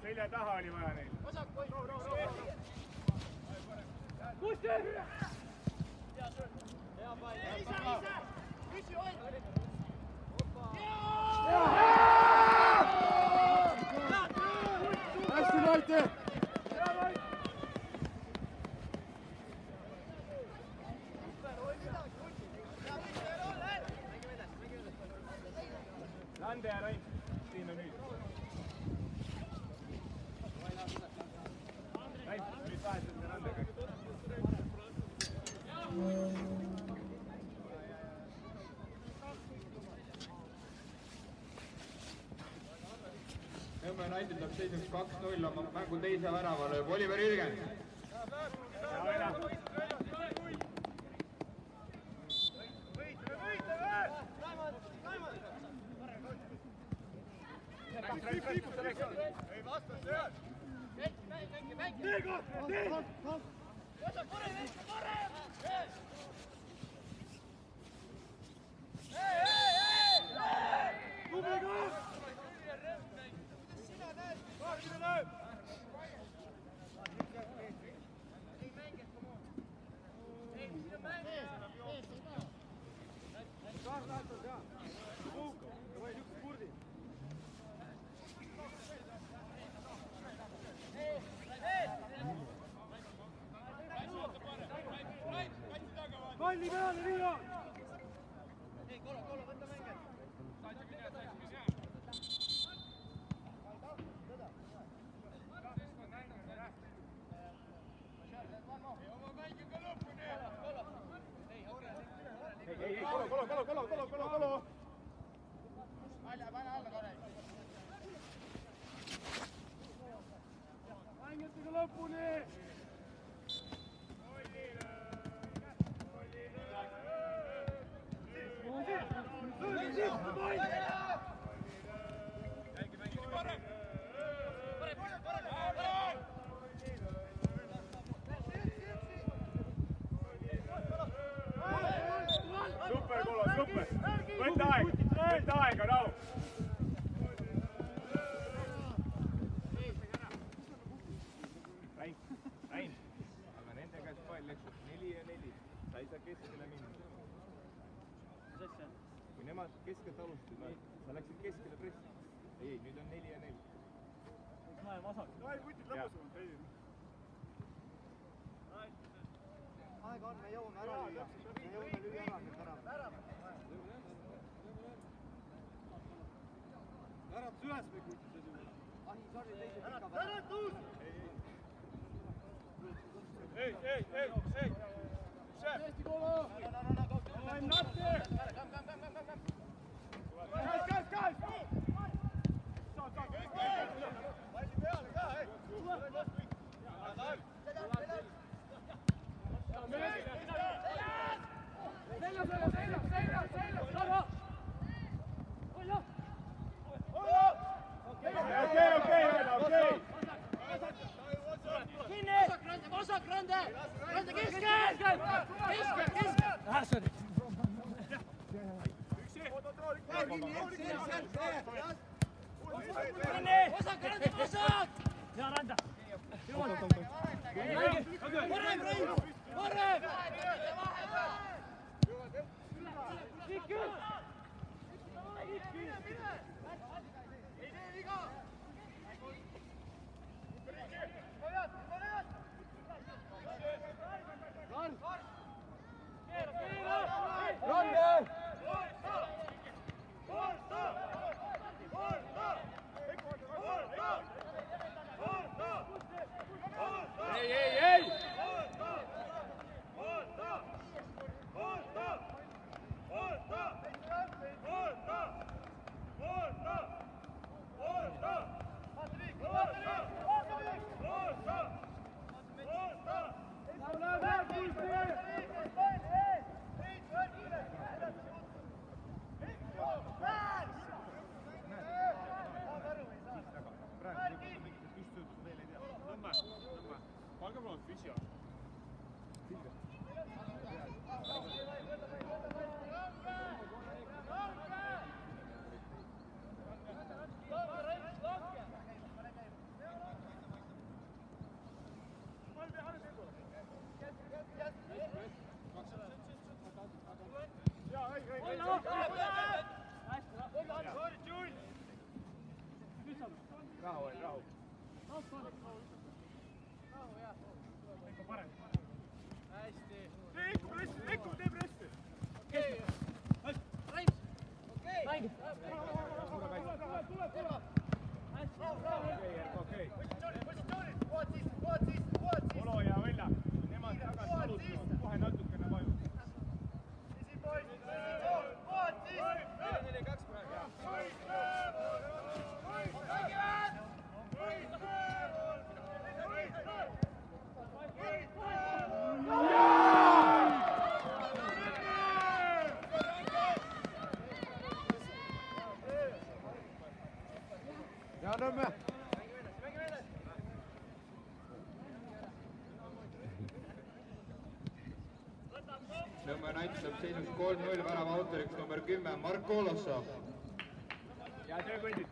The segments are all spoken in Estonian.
Selja taha oli vaja neil. Hästi Maite! Lande ja Rain, siin on nüüd. Rain, nüüd vahetad see Landega. Nõmme United läheb seisuks 2-0 oma mängu teise värava lööb Oliver Jürgens. Palli peale, Riino! Kolo! Mängitega lõpuni! Super, Kolo, super! Võta aega, rahu! Rain, aga nende käest pall läks 4 ja 4. Sa ei saa keskele minna. Kui nemad keskelt alustasid, sa läksid keskele pressi. Ei, nüüd on 4 ja 4. Näe, vasak. Näe, kutid lõpusamalt. Aega on, me jõuame ära lüüa. Me jõuame lüüa ära nüüd ära. Äratus üles või kutsised ju? Ahi, sorry, teise pika pärast. Äratus! Ei! Chef! Eesti Kolo! I'm not there! Guys! Palli peale ka, hei! Okei! Kinni! Vasak rande! Rande keskel! Kinni! Vasak rande, vasak! Hea randa! Varem, Rein! Varem! Rahu, rahu. Liiku, tee pressi! Okei. Olo ja Velja, nemad tagasi alustavad, kohe natukene vaju. Ja Nõmme! Nõmme näitab seisus 3-0 värava autoriks number 10 Marko Olossov. Ja töökondid.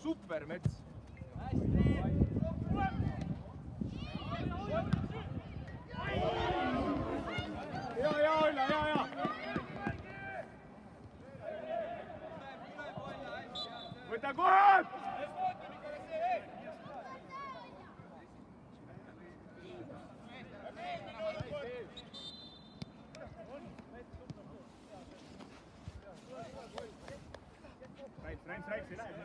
Supermets. Ja, Oila, ja. Võta kohad! Räiks, ei lähe.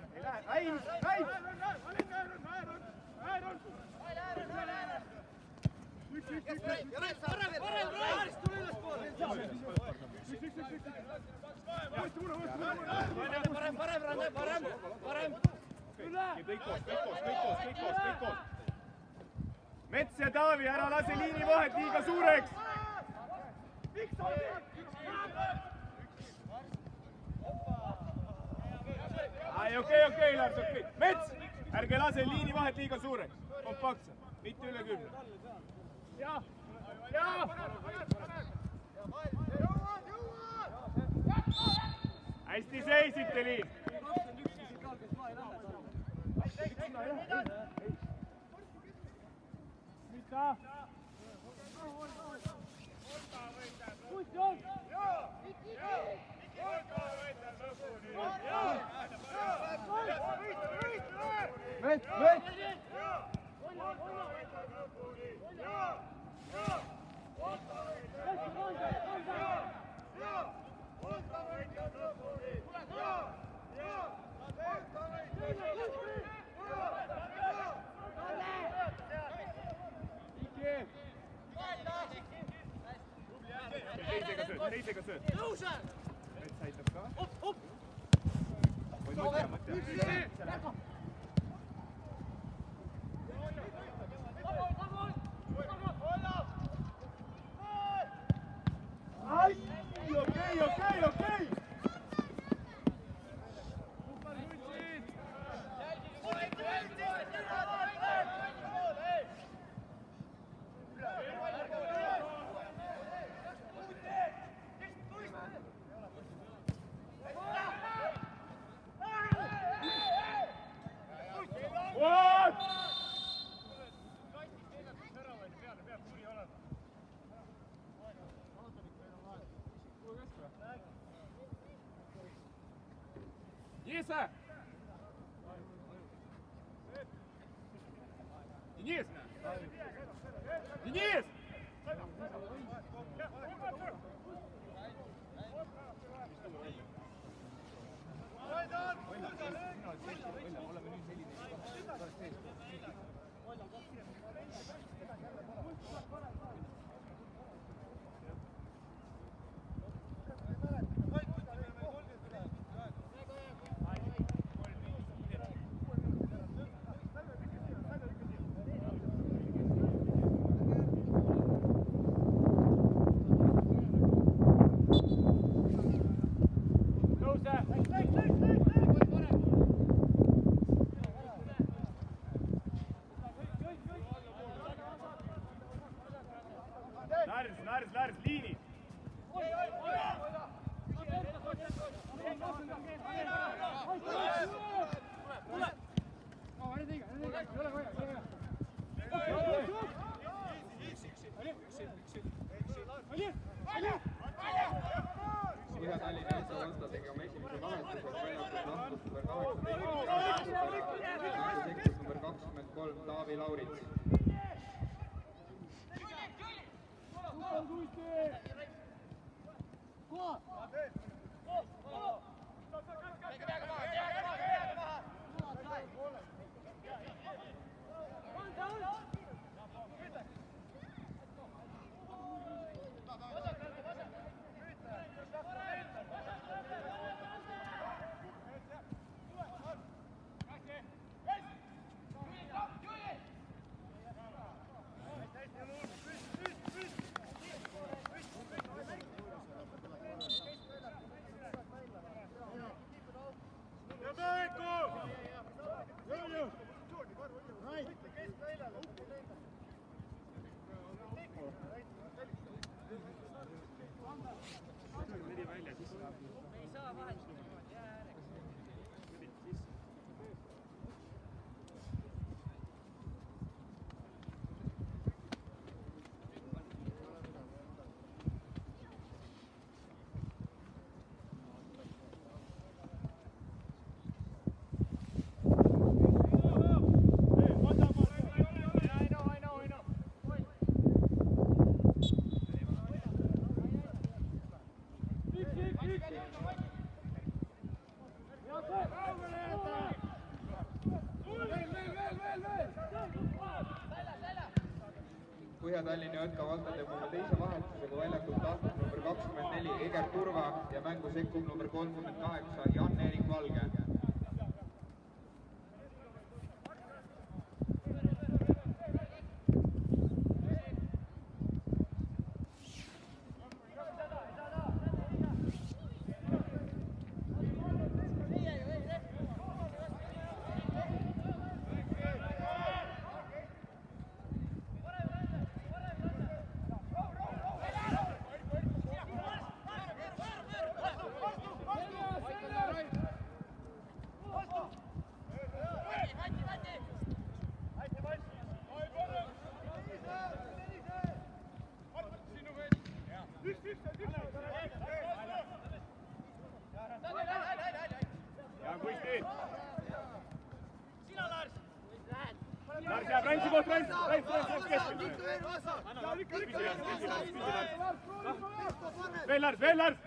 Parem! Kõik koos. Mets ja Taavi, ära lase liini vahet liiga suureks! Okei, Lars, okei. Mets! Ärge lase liini vahet liiga suureks. Kompaktse, mitte üle 10. Ja! Hästi seisite, Liin! Mitä? Vett! Teisega sööd. Mets aitab ka. Või mõtle. Okei. Дениса! Денис! Läärs, liini! Põhja-Tallinna Esa Valta tegi oma esimese vahetuse, väljakul lahkus number 18, number 23 Taavi Laurits. Põhja-Tallinna Jötka Valta teeb oma teise vahetuse, kui väljakult lahkus number 24 Eger Turva ja mängu sekkub number 38 Jan-Erik Valge. Läärs jääb Ränsi koht, Ränsi keskelt. Veel Läärs, veel Läärs!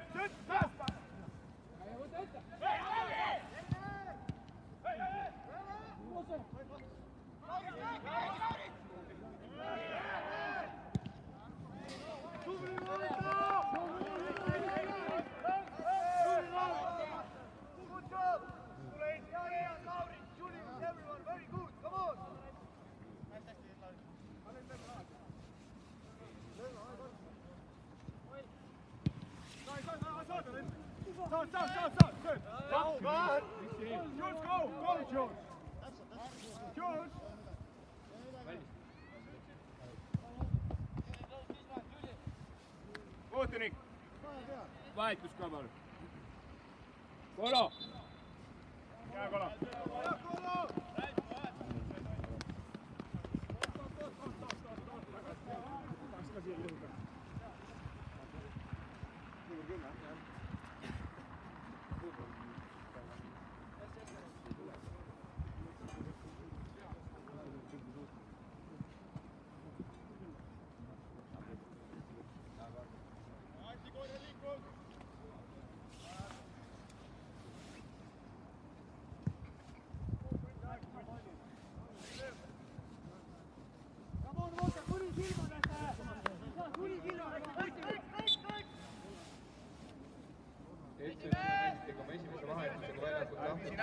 Stop. Good. George, go, George. George. Kohtunik. Vahetus ka palun. Kolo. Hea Kolo.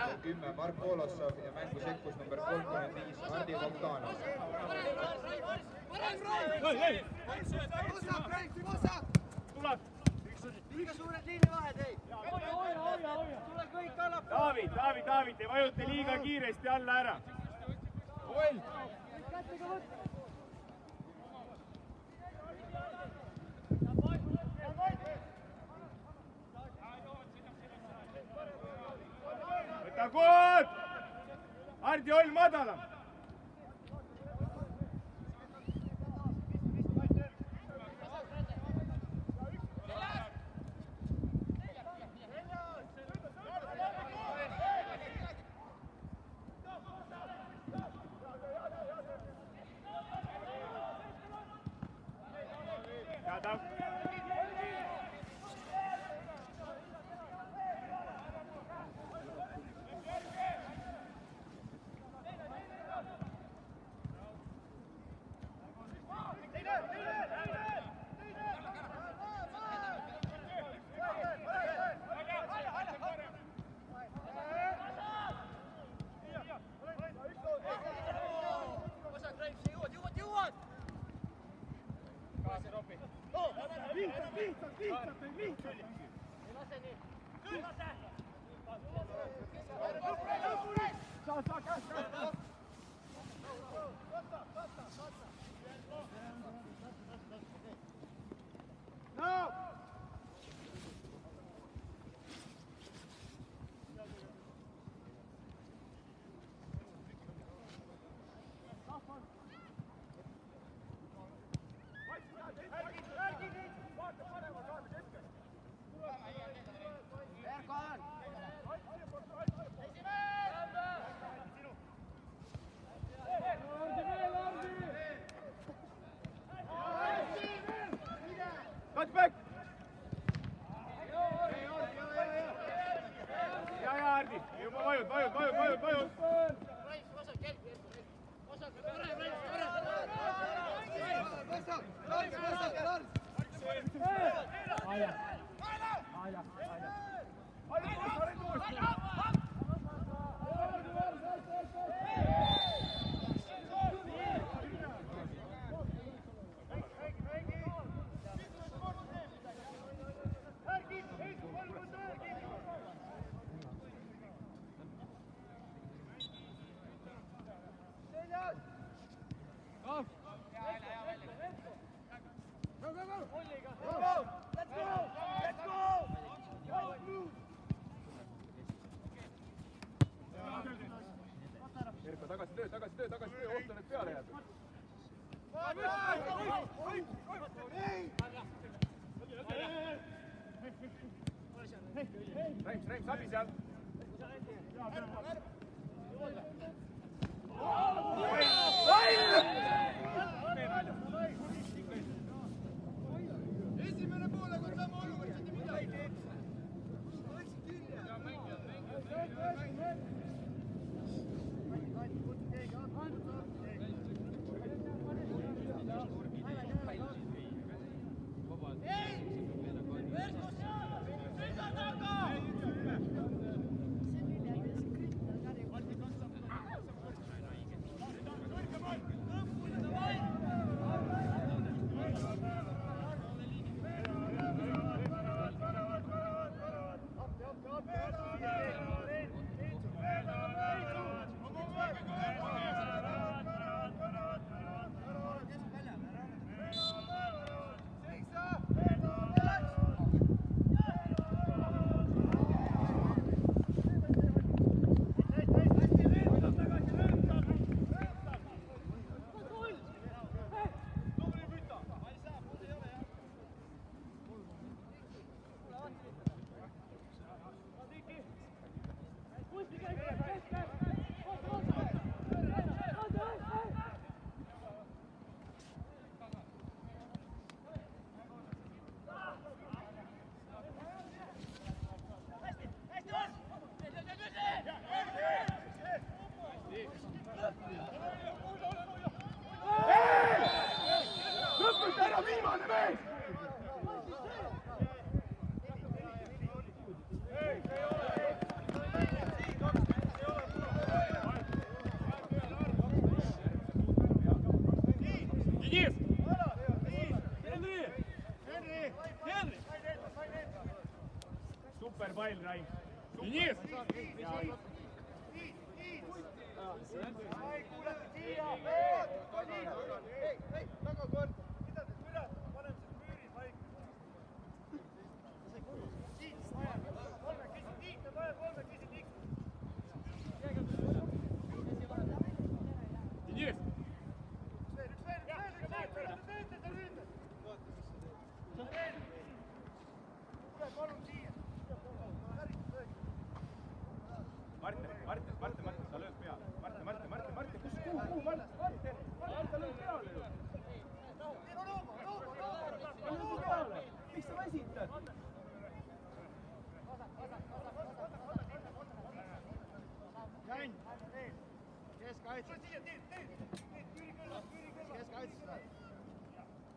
10 Mark Volossov ja mängu sekkus number 35 Hardi Bogdanov. tuleb. liiga suured liinivahed, ei! tule kõik allapoole! David, te vajute liiga kiiresti alla ära. võta kood! Hardi, holl madalam! Touchback! Ja, Hardi, juba vajud! Erko, tagasi töö, ohtu nüüd peale jääb. Reims, abi seal! Esimene poole, kui sama olukord, mitte midagi.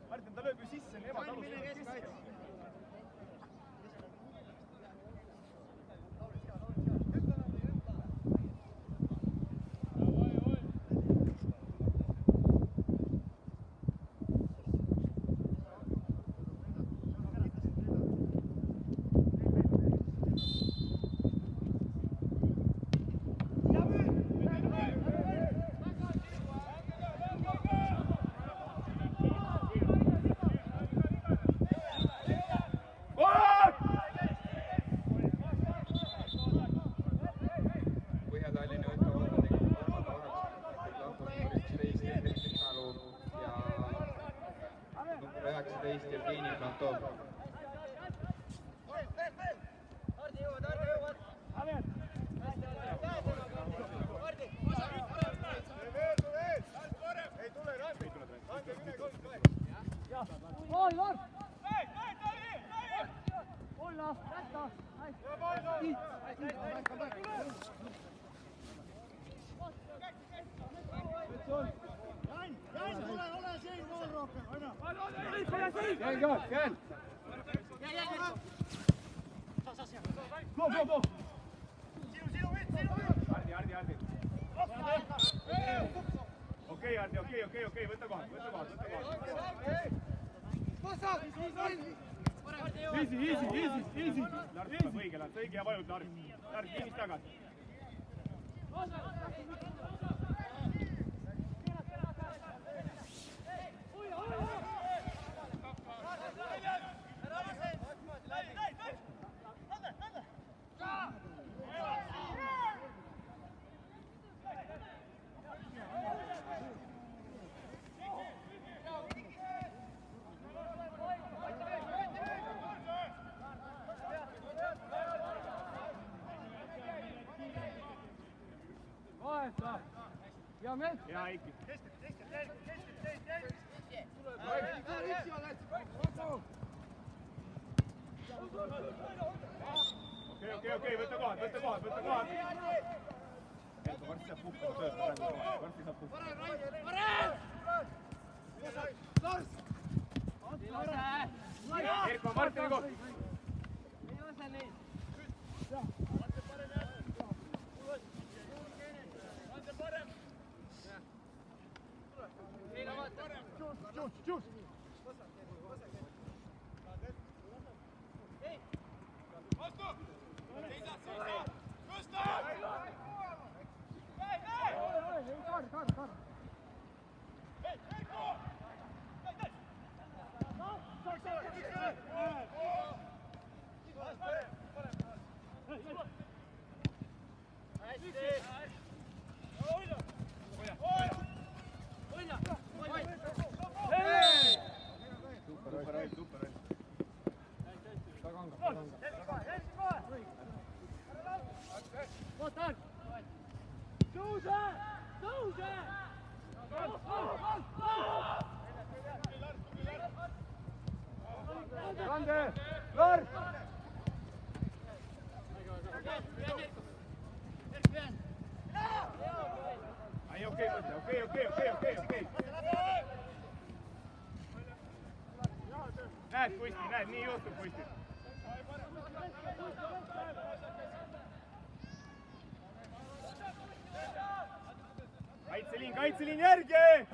Martin, ta lööb ju sisse, nemad alustavad keskel. Põhja-Tallinna õhtuvalda tegi kolmanda vahetusmikul lahkus number 11 Hendrik Mälu ja number 19 Jevgeni Plantov. Go! Hardi. Okei, Hardi, võta kohad. Easy. Lars tuleb õige ja vajud Lars. Lars, kinnist tagasi. Hea Eiki. Okei, võta kohad. Varsti saab puhkama tööd. Erko, Martini koht. Juus. Okei. Näed, nii juhtub kuskil. Kaitseliin järgi!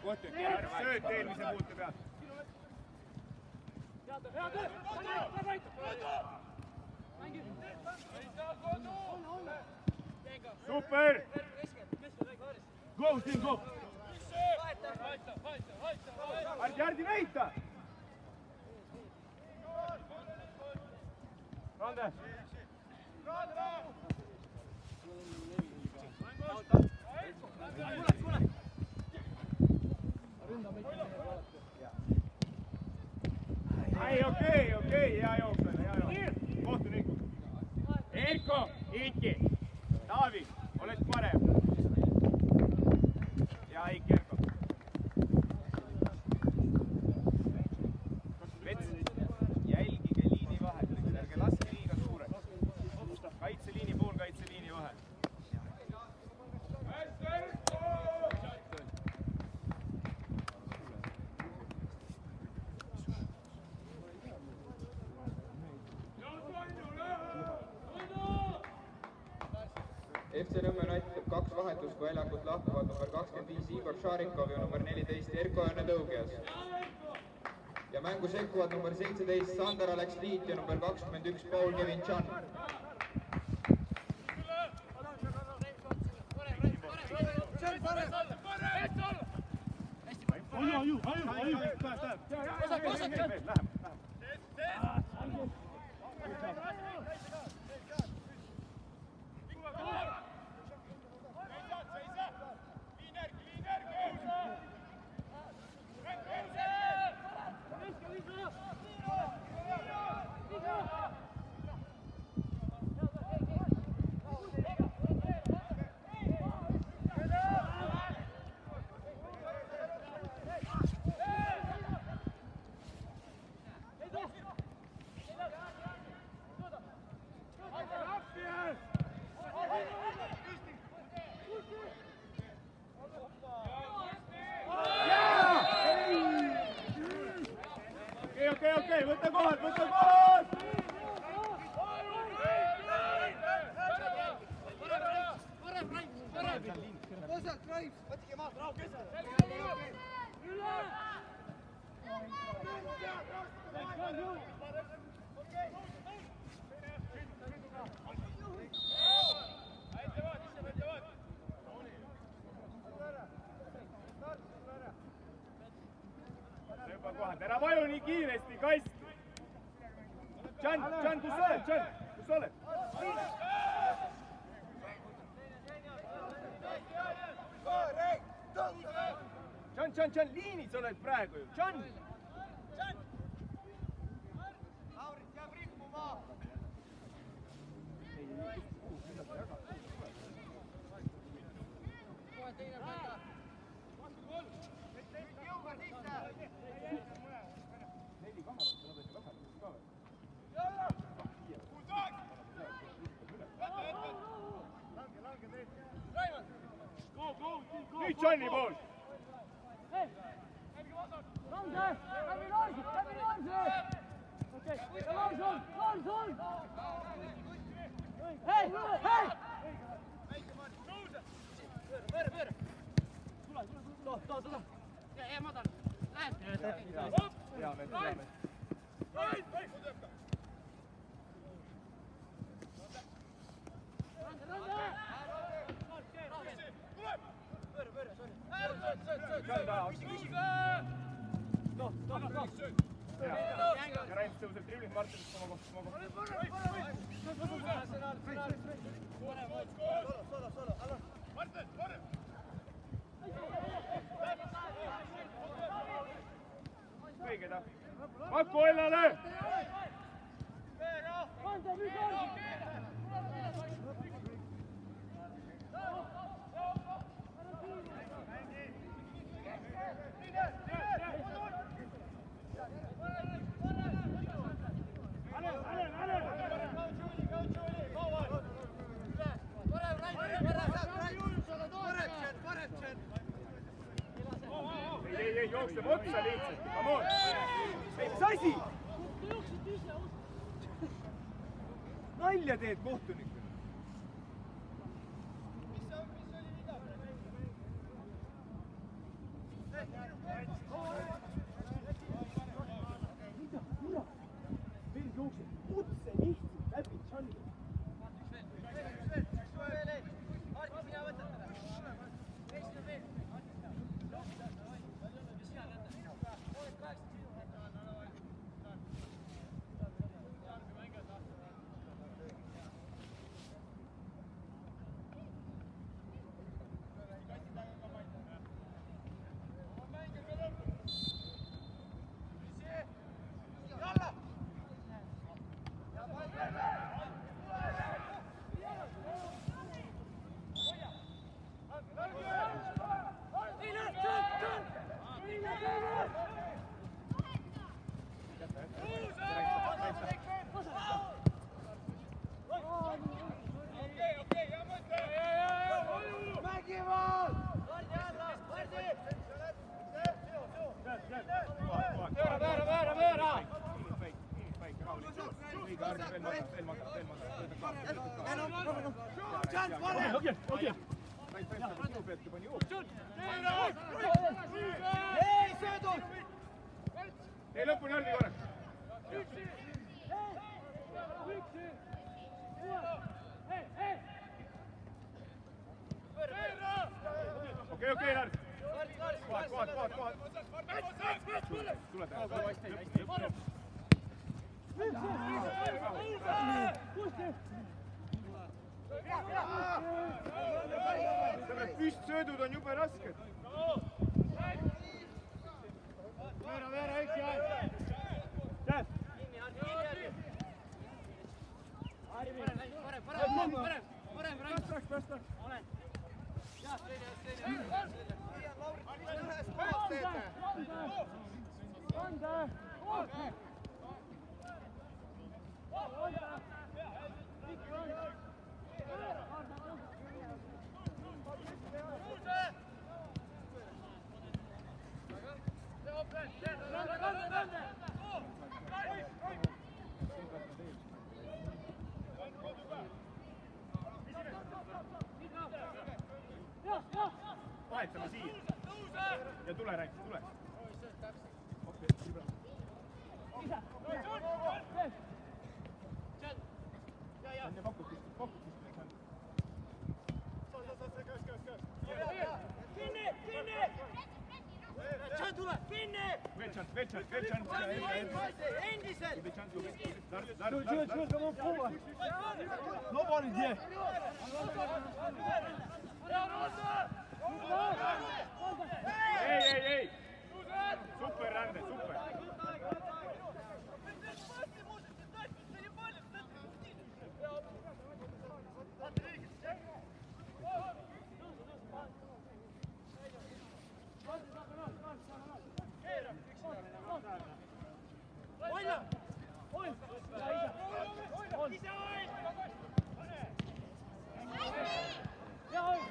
Kohti, sööt eelmise puute pealt. Super! Go, Tim, go! Hardi näita! Rande! Ai, okei, hea jooksel. Kohtunik. Erko, Iki, Taavi, oled parem. FC Nõmme Natt teeb 2 vahetust, kui väljakult lahkuvad number 25 Igor Šarikov ja number 14 Erko Õnne Tõugias. Ja mängu sekkuvad number 17 Sander Alex Liit ja number 21 Paul Kevin Chan. Okei, võta kohad, võta kohad! Vasak, Raiv, võtke maas, rahu, keskel. Ära vaju nii kiiresti, kast! Can, kus sa oled, Can? Kus sa oled? Can, liinis oled praegu ju, Can! Laurit jääb rippuma. Kohe teine paika. Jõuga sisse. Nüüd Johnny pool! Ja Raims tõuseb triblis, Martin oma kõigeda. Maku Ellale! Ei, jookseb otsa lihtsalt, come on! Mis asi? Nalja teed kohtunikule. Veel jookseb otse lihtsalt läbi Tšanni. kohad. Tule täna. Püstsöödud on jube rasked. Veera, üks ja aeg. Vahetame siin. Ja tule, Räik, tule. Veel chance. Lobo nüüd jää. Ei. Super rände, super.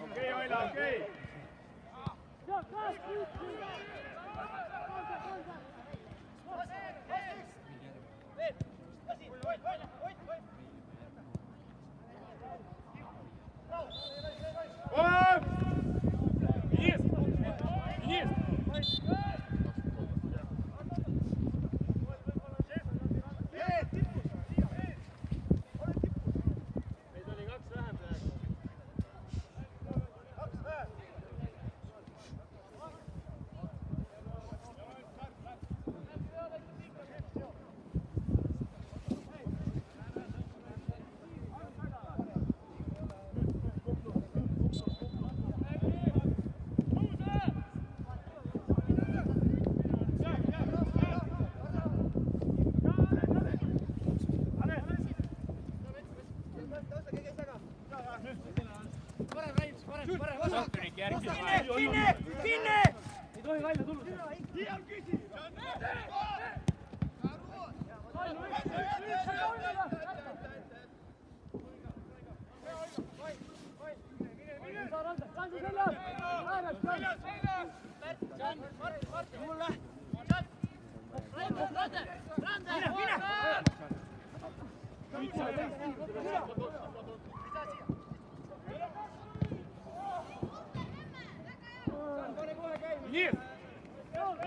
Okei, Oila, okei. Kinni! Ei tohi välja tulla.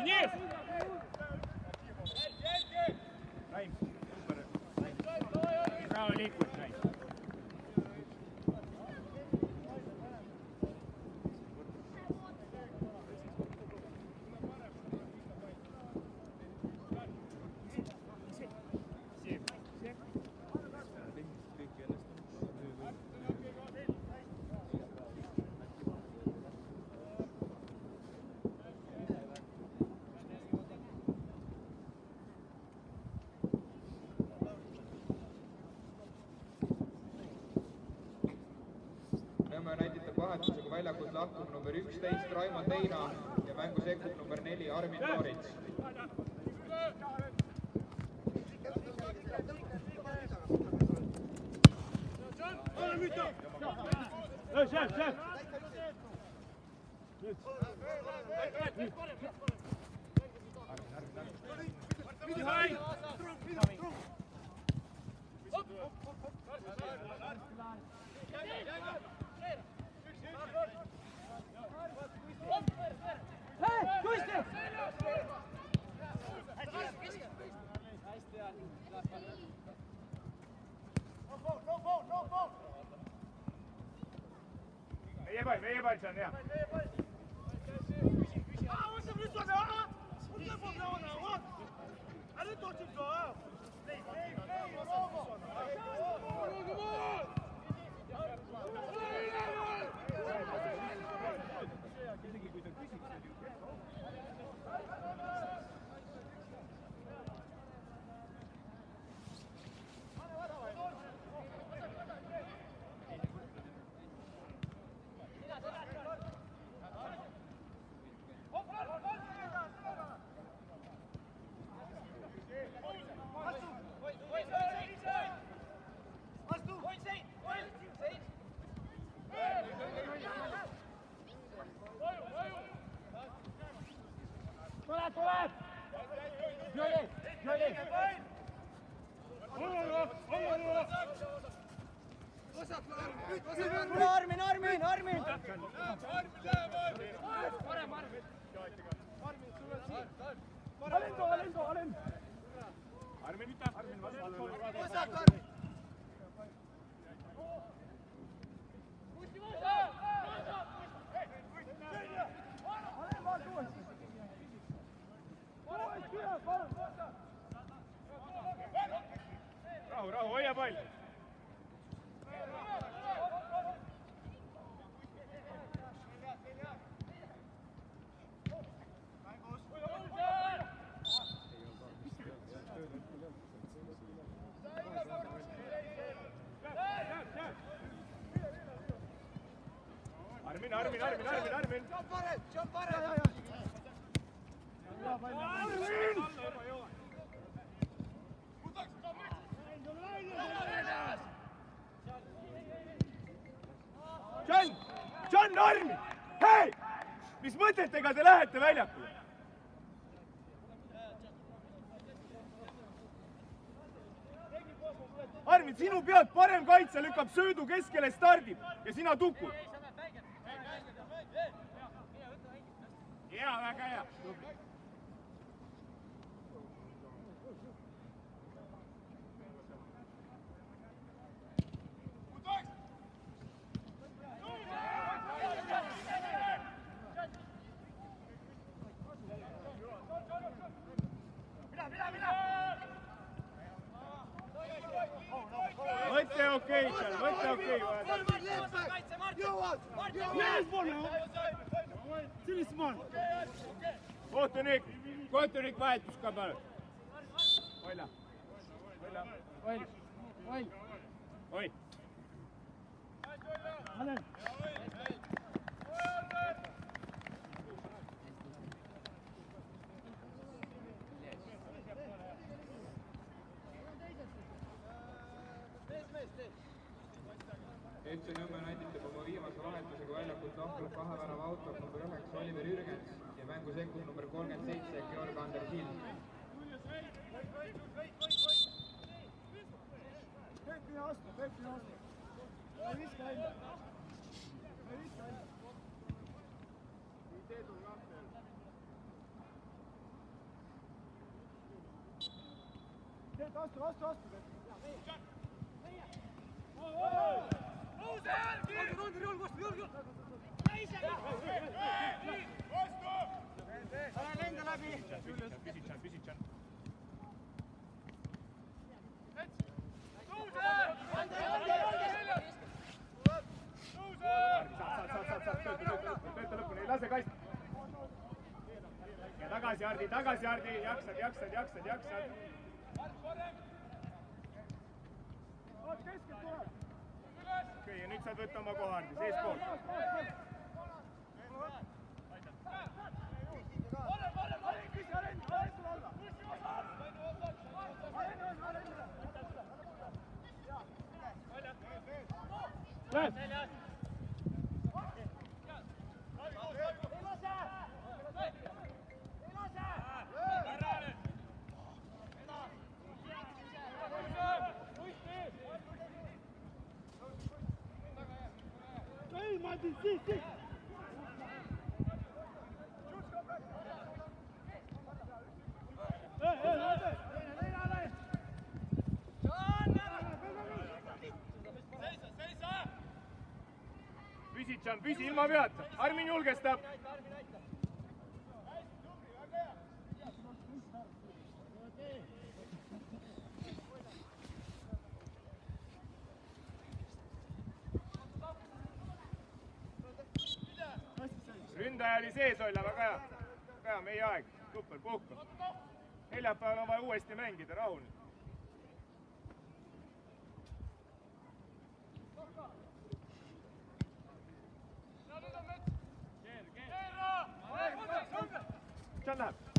Inies! Raim, super. Bravo liikus, Raim. Nõmme Unitedi vahetusega väljakult lahkub number 11 Raimond Teina ja mängu sekkub number 4 Armin Noorits. Meie pall, see on hea. Rahu, hoia pall! Armin! Jump pare! John, Armin! Hei! Mis mõtetega te lähete väljakule? Armin, sinu pealt parem kaitse lükkab söödu keskele, stardib ja sina tukud. Hea, väga hea. Mõte okei, mõte okei. Kohtunik vahetus ka palun. Oila. Oi. FC Nõmme näitab oma viimase vahetusega väljakult lahkunud kahevärava autor number 9 Oliver Jürgens ja mängu sekkub number 37 Georg Anders Hill. Vastu! Lase kaitsta. Ja tagasi Hardi, jaksad. Okei, ja nüüd saad võtta oma koha Hardi, seespool. Püsi ilma peata. Armin julgestab. käe oli sees olla, väga hea. Väga hea, meie aeg. Super, puhka. Neljapäeval on vaja uuesti mängida, rahu nüüd. Seal läheb.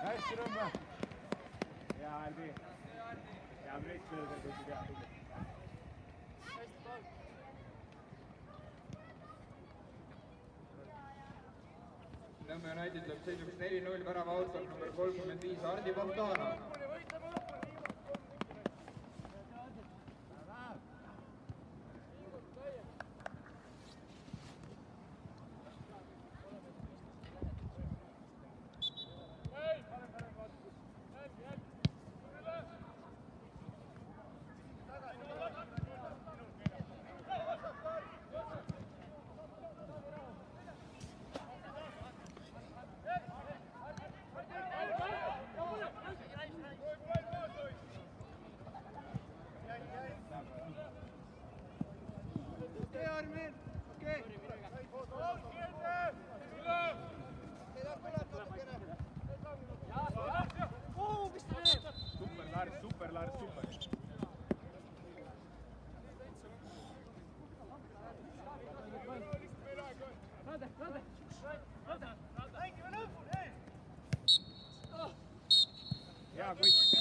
Hästi Rõmme. Hea Albi. Hea Priit Kõlder, kui see teab. Nõmme United lööb seisuks 4-0 värava autor number 35 Hardi Bogdanov. Super, Lars, super. Hea, Kuit.